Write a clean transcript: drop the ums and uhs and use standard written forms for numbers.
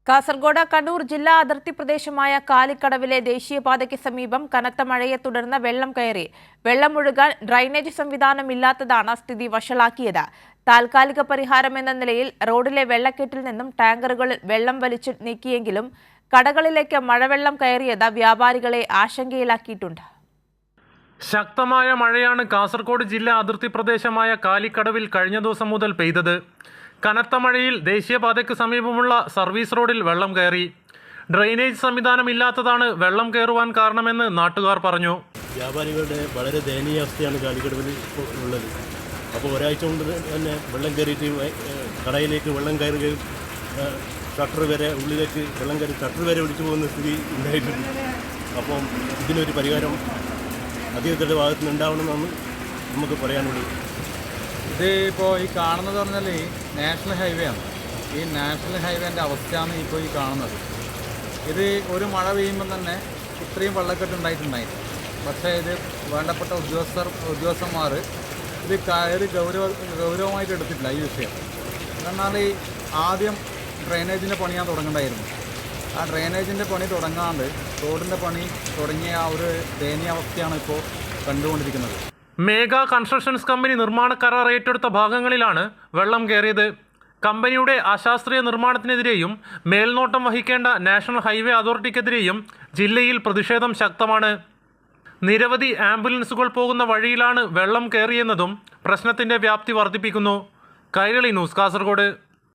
കാസർഗോഡ് കണ്ണൂർ ജില്ലാ അതിർത്തി പ്രദേശമായ കാലിക്കടവിലെ ദേശീയപാതയ്ക്ക് സമീപം കനത്ത മഴയെ തുടർന്ന് വെള്ളം കയറി. വെള്ളമൊഴുകാൻ ഡ്രൈനേജ് സംവിധാനമില്ലാത്തതാണ് സ്ഥിതി വഷളാക്കിയത്. താൽക്കാലിക പരിഹാരമെന്ന നിലയിൽ റോഡിലെ വെള്ളക്കെട്ടിൽ നിന്നും ടാങ്കറുകളിൽ വെള്ളം വലിച്ചു നീക്കിയെങ്കിലും കടകളിലേക്ക് മഴവെള്ളം കയറിയത് വ്യാപാരികളെ ആശങ്കയിലാക്കിയിട്ടുണ്ട്. ശക്തമായ മഴയാണ് കാസർഗോഡ് ജില്ലാ അതിർത്തി പ്രദേശമായ കാലിക്കടവിൽ കഴിഞ്ഞ ദിവസം മുതൽ പെയ്തത്. കനത്ത മഴയിൽ ദേശീയപാതയ്ക്ക് സമീപമുള്ള സർവീസ് റോഡിൽ വെള്ളം കയറി. ഡ്രെയിനേജ് സംവിധാനമില്ലാത്തതാണ് വെള്ളം കയറുവാൻ കാരണമെന്ന് നാട്ടുകാർ പറഞ്ഞു. വ്യാപാരികളുടെ വളരെ ദയനീയ അവസ്ഥയാണ് കാലിക്കടവിൽ ഉള്ളത്. അപ്പോൾ ഒരാഴ്ച കൊണ്ട് തന്നെ വെള്ളം കയറിയിട്ട് കടയിലേക്ക് വെള്ളം കയറുകയും ഷട്ടർ വരെ ഉള്ളിലേക്ക് വെള്ളം കയറി ഷട്ടർ വരെ ഒഴിച്ചു പോകുന്ന സ്ഥിതി ഉണ്ടായിട്ടുണ്ട്. അപ്പം ഇതിനൊരു പരിഹാരം അധികൃതരുടെ ഭാഗത്ത് നിന്ന് ഉണ്ടാവണമെന്നാണ് നമുക്ക് പറയാനുള്ളത്. ഇത് ഇപ്പോൾ ഈ കാണുന്നത് പറഞ്ഞാൽ നാഷണൽ ഹൈവേ ആണ്. ഈ നാഷണൽ ഹൈവേൻ്റെ അവസ്ഥയാണ് ഇപ്പോൾ ഈ കാണുന്നത്. ഇത് ഒരു മഴ പെയ്യുമ്പം തന്നെ ഇത്രയും വെള്ളക്കെട്ട് ഉണ്ടായിട്ടുണ്ടായിരുന്നു. പക്ഷേ ഇത് വേണ്ടപ്പെട്ട ഉദ്യോഗസ്ഥന്മാർ ഇത് ഗൗരവമായിട്ട് എടുത്തിട്ടില്ല ഈ വിഷയം. എന്നാൽ ആദ്യം ഡ്രെയിനേജിൻ്റെ പണിയാൻ തുടങ്ങണ്ടായിരുന്നു. ആ ഡ്രെയിനേജിൻ്റെ പണി തുടങ്ങാണ്ട് റോഡിൻ്റെ പണി തുടങ്ങിയ ആ ഒരു ദയനീയ അവസ്ഥയാണ് ഇപ്പോൾ കണ്ടുകൊണ്ടിരിക്കുന്നത്. മേഘ കൺസ്ട്രക്ഷൻസ് കമ്പനി നിർമ്മാണ കരാർ ഏറ്റെടുത്ത ഭാഗങ്ങളിലാണ് വെള്ളം കയറിയത്. കമ്പനിയുടെ അശാസ്ത്രീയ നിർമ്മാണത്തിനെതിരെയും മേൽനോട്ടം വഹിക്കേണ്ട നാഷണൽ ഹൈവേ അതോറിറ്റിക്കെതിരെയും ജില്ലയിൽ പ്രതിഷേധം ശക്തമാണ്. നിരവധി ആംബുലൻസുകൾ പോകുന്ന വഴിയിലാണ് വെള്ളം കയറിയെന്നതും പ്രശ്നത്തിൻ്റെ വ്യാപ്തി വർദ്ധിപ്പിക്കുന്നു. കൈരളി ന്യൂസ്, കാസർഗോഡ്.